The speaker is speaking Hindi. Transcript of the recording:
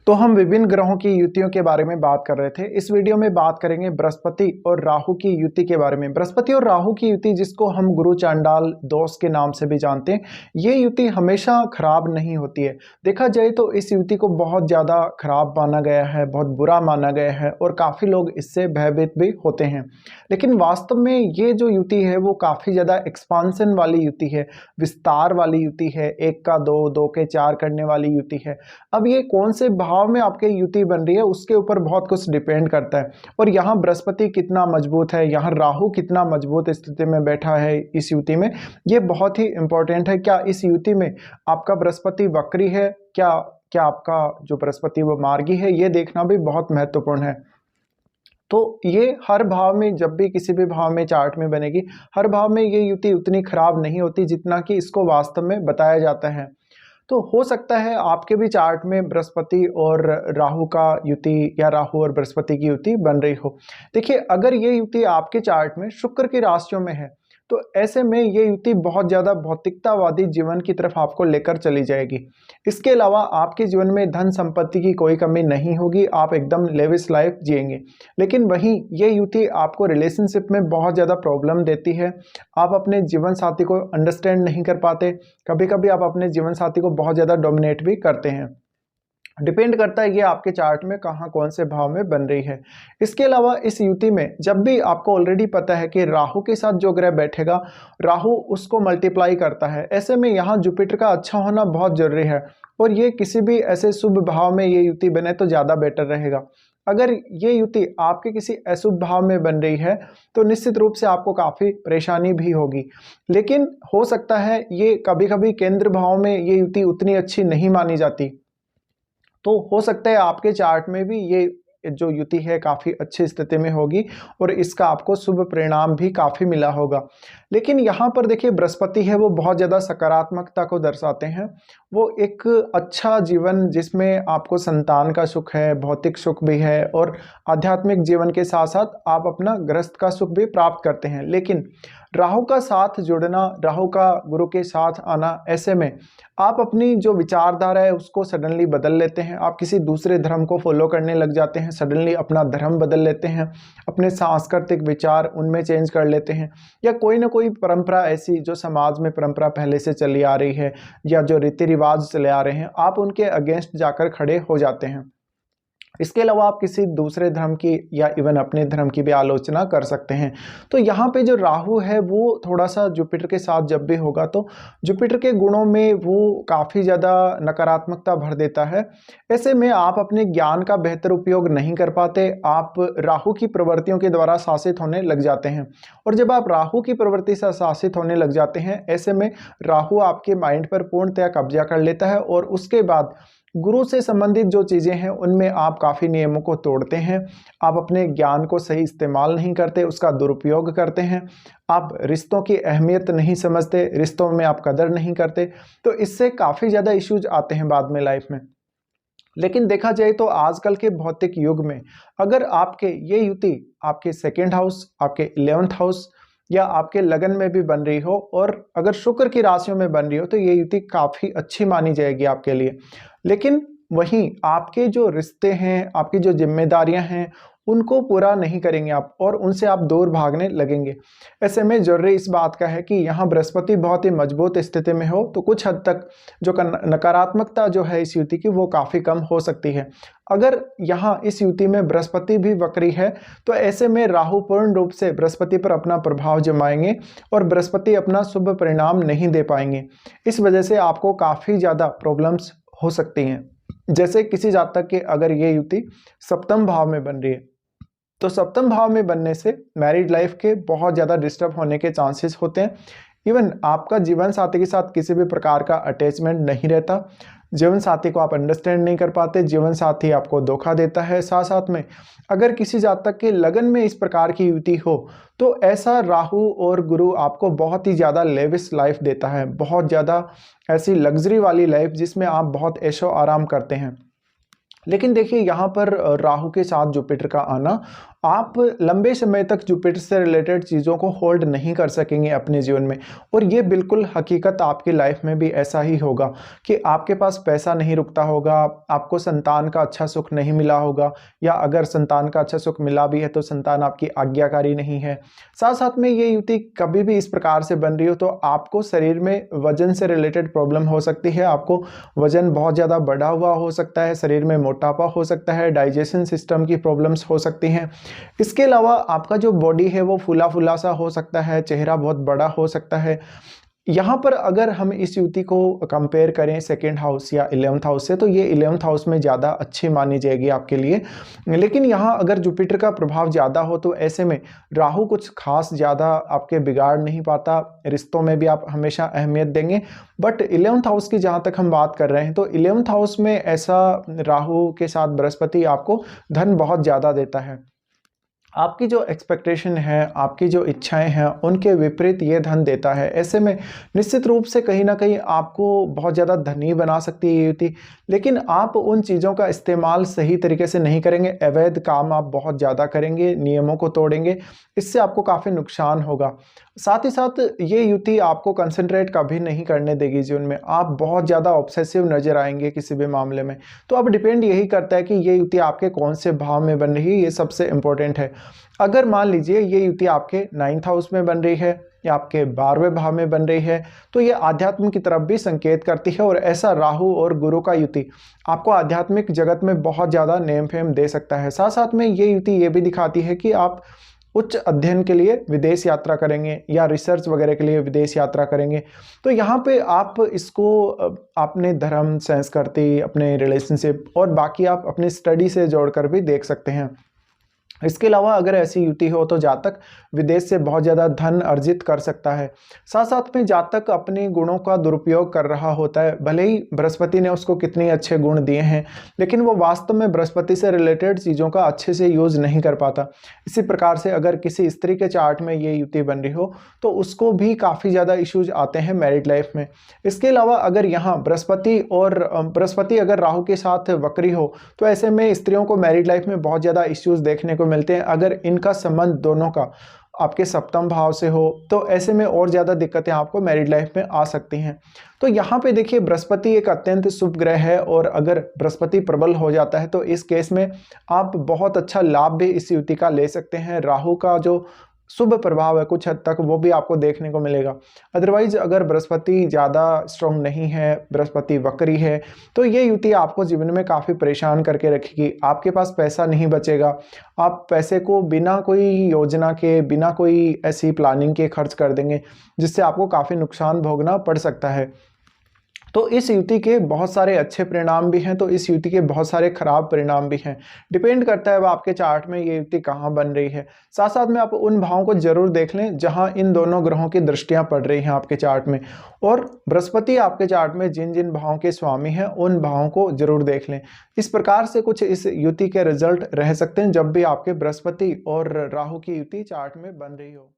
तो हम विभिन्न ग्रहों की युतियों के बारे में बात कर रहे थे। इस वीडियो में बात करेंगे बृहस्पति और राहु की युति के बारे में। बृहस्पति और राहु की युति, जिसको हम गुरु चांडाल दोष के नाम से भी जानते हैं, ये युति हमेशा खराब नहीं होती है। देखा जाए तो इस युति को बहुत ज़्यादा खराब माना गया है, बहुत बुरा माना गया है और काफ़ी लोग इससे भयभीत भी होते हैं। लेकिन वास्तव में ये जो युति है वो काफ़ी ज़्यादा एक्सपांसन वाली युति है, विस्तार वाली युति है, 1 का 2, 2 के 4 करने वाली युति है। अब ये कौन से भाव में आपके युति बन रही है उसके ऊपर बहुत कुछ डिपेंड करता है। और यहाँ बृहस्पति कितना मजबूत है, यहाँ राहु कितना मजबूत स्थिति में बैठा है इस युति में, ये बहुत ही इंपॉर्टेंट है। क्या इस युति में आपका बृहस्पति वक्री है, क्या क्या आपका जो बृहस्पति वो मार्गी है, ये देखना भी बहुत महत्वपूर्ण है। तो ये हर भाव में, जब भी किसी भी भाव में चार्ट में बनेगी, हर भाव में ये युति उतनी खराब नहीं होती जितना कि इसको वास्तव में बताया जाता है। तो हो सकता है आपके भी चार्ट में बृहस्पति और राहु का युति या राहु और बृहस्पति की युति बन रही हो। देखिए, अगर ये युति आपके चार्ट में शुक्र की राशियों में है तो ऐसे में ये युति बहुत ज़्यादा भौतिकतावादी जीवन की तरफ आपको लेकर चली जाएगी। इसके अलावा आपके जीवन में धन संपत्ति की कोई कमी नहीं होगी, आप एकदम लेविश लाइफ जिएंगे। लेकिन वहीं ये युति आपको रिलेशनशिप में बहुत ज़्यादा प्रॉब्लम देती है। आप अपने जीवन साथी को अंडरस्टैंड नहीं कर पाते, कभी कभी आप अपने जीवन साथी को बहुत ज़्यादा डोमिनेट भी करते हैं। डिपेंड करता है ये आपके चार्ट में कहाँ कौन से भाव में बन रही है। इसके अलावा इस युति में जब भी आपको ऑलरेडी पता है कि राहु के साथ जो ग्रह बैठेगा, राहु उसको मल्टीप्लाई करता है, ऐसे में यहाँ जुपिटर का अच्छा होना बहुत जरूरी है। और ये किसी भी ऐसे शुभ भाव में ये युति बने तो ज़्यादा बेटर रहेगा। अगर ये युति आपके किसी अशुभ भाव में बन रही है तो निश्चित रूप से आपको काफ़ी परेशानी भी होगी। लेकिन हो सकता है ये कभी कभी केंद्र भाव में ये युति उतनी अच्छी नहीं मानी जाती, तो हो सकता है आपके चार्ट में भी ये जो युति है काफ़ी अच्छी स्थिति में होगी और इसका आपको शुभ परिणाम भी काफ़ी मिला होगा। लेकिन यहाँ पर देखिए, बृहस्पति है वो बहुत ज़्यादा सकारात्मकता को दर्शाते हैं। वो एक अच्छा जीवन जिसमें आपको संतान का सुख है, भौतिक सुख भी है और आध्यात्मिक जीवन के साथ साथ आप अपना गृहस्थ का सुख भी प्राप्त करते हैं। लेकिन राहु का साथ जुड़ना, राहु का गुरु के साथ आना, ऐसे में आप अपनी जो विचारधारा है उसको सडनली बदल लेते हैं। आप किसी दूसरे धर्म को फॉलो करने लग जाते हैं, सडनली अपना धर्म बदल लेते हैं, अपने सांस्कृतिक विचार उनमें चेंज कर लेते हैं, या कोई ना कोई परंपरा ऐसी जो समाज में परंपरा पहले से चली आ रही है या जो रीति रिवाज चले आ रहे हैं, आप उनके अगेंस्ट जाकर खड़े हो जाते हैं। इसके अलावा आप किसी दूसरे धर्म की या इवन अपने धर्म की भी आलोचना कर सकते हैं। तो यहाँ पे जो राहु है वो थोड़ा सा जुपिटर के साथ जब भी होगा तो जुपिटर के गुणों में वो काफ़ी ज़्यादा नकारात्मकता भर देता है। ऐसे में आप अपने ज्ञान का बेहतर उपयोग नहीं कर पाते, आप राहु की प्रवृत्तियों के द्वारा शासित होने लग जाते हैं। और जब आप राहु की प्रवृत्ति से शासित होने लग जाते हैं, ऐसे में राहु आपके माइंड पर पूर्णतया कब्जा कर लेता है और उसके बाद गुरु से संबंधित जो चीज़ें हैं उनमें आप काफ़ी नियमों को तोड़ते हैं, आप अपने ज्ञान को सही इस्तेमाल नहीं करते, उसका दुरुपयोग करते हैं, आप रिश्तों की अहमियत नहीं समझते, रिश्तों में आप कदर नहीं करते। तो इससे काफ़ी ज़्यादा इश्यूज आते हैं बाद में लाइफ में। लेकिन देखा जाए तो आजकल के भौतिक युग में अगर आपके ये युति आपके 2nd हाउस, आपके 11th हाउस या आपके लगन में भी बन रही हो और अगर शुक्र की राशियों में बन रही हो तो ये युति काफ़ी अच्छी मानी जाएगी आपके लिए। लेकिन वहीं आपके जो रिश्ते हैं, आपकी जो जिम्मेदारियां हैं, उनको पूरा नहीं करेंगे आप और उनसे आप दूर भागने लगेंगे। ऐसे में जरूरी इस बात का है कि यहाँ बृहस्पति बहुत ही मजबूत स्थिति में हो तो कुछ हद तक जो नकारात्मकता जो है इस युति की वो काफ़ी कम हो सकती है। अगर यहाँ इस युति में बृहस्पति भी वक्री है तो ऐसे में राहु पूर्ण रूप से बृहस्पति पर अपना प्रभाव जमाएंगे और बृहस्पति अपना शुभ परिणाम नहीं दे पाएंगे। इस वजह से आपको काफ़ी ज़्यादा प्रॉब्लम्स हो सकती हैं। जैसे किसी जातक के अगर ये युति 7म भाव में बन रही है तो 7म भाव में बनने से मैरिड लाइफ के बहुत ज़्यादा डिस्टर्ब होने के चांसेस होते हैं। इवन आपका जीवन साथी के साथ किसी भी प्रकार का अटैचमेंट नहीं रहता, जीवन साथी को आप अंडरस्टैंड नहीं कर पाते, जीवन साथी आपको धोखा देता है। साथ साथ में अगर किसी जातक के लगन में इस प्रकार की युति हो तो ऐसा राहु और गुरु आपको बहुत ही ज़्यादा लेविश लाइफ देता है, बहुत ज़्यादा ऐसी लग्जरी वाली लाइफ जिसमें आप बहुत ऐशो आराम करते हैं। लेकिन देखिए, यहाँ पर राहु के साथ जुपिटर का आना आप लंबे समय तक जुपिटर से रिलेटेड चीज़ों को होल्ड नहीं कर सकेंगे अपने जीवन में। और ये बिल्कुल हकीकत आपकी लाइफ में भी ऐसा ही होगा कि आपके पास पैसा नहीं रुकता होगा, आपको संतान का अच्छा सुख नहीं मिला होगा, या अगर संतान का अच्छा सुख मिला भी है तो संतान आपकी आज्ञाकारी नहीं है। साथ साथ में ये युति कभी भी इस प्रकार से बन रही हो तो आपको शरीर में वजन से रिलेटेड प्रॉब्लम हो सकती है। आपको वजन बहुत ज़्यादा बढ़ा हुआ हो सकता है, शरीर में मोटापा हो सकता है, डाइजेशन सिस्टम की प्रॉब्लम्स हो सकती हैं। इसके अलावा आपका जो बॉडी है वो फूला फूला सा हो सकता है, चेहरा बहुत बड़ा हो सकता है। यहाँ पर अगर हम इस युति को कंपेयर करें सेकेंड हाउस या 11th हाउस से, तो ये 11th हाउस में ज़्यादा अच्छी मानी जाएगी आपके लिए। लेकिन यहाँ अगर जुपिटर का प्रभाव ज़्यादा हो तो ऐसे में राहु कुछ खास ज़्यादा आपके बिगाड़ नहीं पाता, रिश्तों में भी आप हमेशा अहमियत देंगे। बट 11th हाउस की जहाँ तक हम बात कर रहे हैं तो 11th हाउस में ऐसा राहु के साथ बृहस्पति आपको धन बहुत ज़्यादा देता है। आपकी जो एक्सपेक्टेशन है, आपकी जो इच्छाएं हैं, उनके विपरीत ये धन देता है। ऐसे में निश्चित रूप से कहीं ना कहीं आपको बहुत ज़्यादा धनी बना सकती है ये युति, लेकिन आप उन चीज़ों का इस्तेमाल सही तरीके से नहीं करेंगे। अवैध काम आप बहुत ज़्यादा करेंगे, नियमों को तोड़ेंगे, इससे आपको काफ़ी नुकसान होगा। साथ ही साथ ये युति आपको कंसंट्रेट कभी नहीं करने देगी जीवन में। आप बहुत ज़्यादा ऑब्सेसिव नजर आएंगे किसी भी मामले में। तो अब डिपेंड यही करता है कि ये युति आपके कौन से भाव में बन रही है, ये सबसे इंपॉर्टेंट है। अगर मान लीजिए ये युति आपके 9th हाउस में बन रही है या आपके 12वें भाव में बन रही है तो ये आध्यात्म की तरफ भी संकेत करती है। और ऐसा राहु और गुरु का युति आपको आध्यात्मिक जगत में बहुत ज़्यादा नेम फेम दे सकता है। साथ साथ में ये युति ये भी दिखाती है कि आप उच्च अध्ययन के लिए विदेश यात्रा करेंगे या रिसर्च वगैरह के लिए विदेश यात्रा करेंगे। तो यहाँ पे आप इसको अपने धर्म, संस्कृति, अपने रिलेशनशिप और बाकी आप अपने स्टडी से जोड़कर भी देख सकते हैं। इसके अलावा अगर ऐसी युति हो तो जातक विदेश से बहुत ज़्यादा धन अर्जित कर सकता है। साथ साथ में जातक अपने गुणों का दुरुपयोग कर रहा होता है। भले ही बृहस्पति ने उसको कितने अच्छे गुण दिए हैं लेकिन वो वास्तव में बृहस्पति से रिलेटेड चीज़ों का अच्छे से यूज़ नहीं कर पाता। इसी प्रकार से अगर किसी स्त्री के चार्ट में ये युति बन रही हो तो उसको भी काफ़ी ज़्यादा इश्यूज आते हैं मैरिड लाइफ में। इसके अलावा अगर यहाँ बृहस्पति अगर राहु के साथ वक्री हो तो ऐसे में स्त्रियों को मैरिड लाइफ में बहुत ज़्यादा इश्यूज देखने को मिलते हैं। अगर इनका संबंध दोनों का आपके सप्तम भाव से हो तो ऐसे में और ज़्यादा दिक्कतें आपको मैरिड लाइफ में आ सकती हैं। तो यहाँ पे देखिए बृहस्पति एक अत्यंत शुभ ग्रह है और अगर बृहस्पति प्रबल हो जाता है तो इस केस में आप बहुत अच्छा लाभ भी इस युति का ले सकते हैं। राहु का जो शुभ प्रभाव है कुछ हद तक वो भी आपको देखने को मिलेगा। अदरवाइज अगर बृहस्पति ज़्यादा स्ट्रॉन्ग नहीं है, बृहस्पति वक्री है, तो ये युति आपको जीवन में काफ़ी परेशान करके रखेगी। आपके पास पैसा नहीं बचेगा, आप पैसे को बिना कोई योजना के, बिना कोई ऐसी प्लानिंग के खर्च कर देंगे जिससे आपको काफ़ी नुकसान भोगना पड़ सकता है। तो इस युति के बहुत सारे अच्छे परिणाम भी हैं तो इस युति के बहुत सारे खराब परिणाम भी हैं। डिपेंड करता है वो आपके चार्ट में ये युति कहाँ बन रही है। साथ साथ में आप उन भावों को जरूर देख लें जहां इन दोनों ग्रहों की दृष्टियां पड़ रही हैं आपके चार्ट में। और बृहस्पति आपके चार्ट में जिन जिन भावों के स्वामी हैं उन भावों को जरूर देख लें। इस प्रकार से कुछ इस युति के रिजल्ट रह सकते हैं जब भी आपके बृहस्पति और राहु की युति चार्ट में बन रही हो।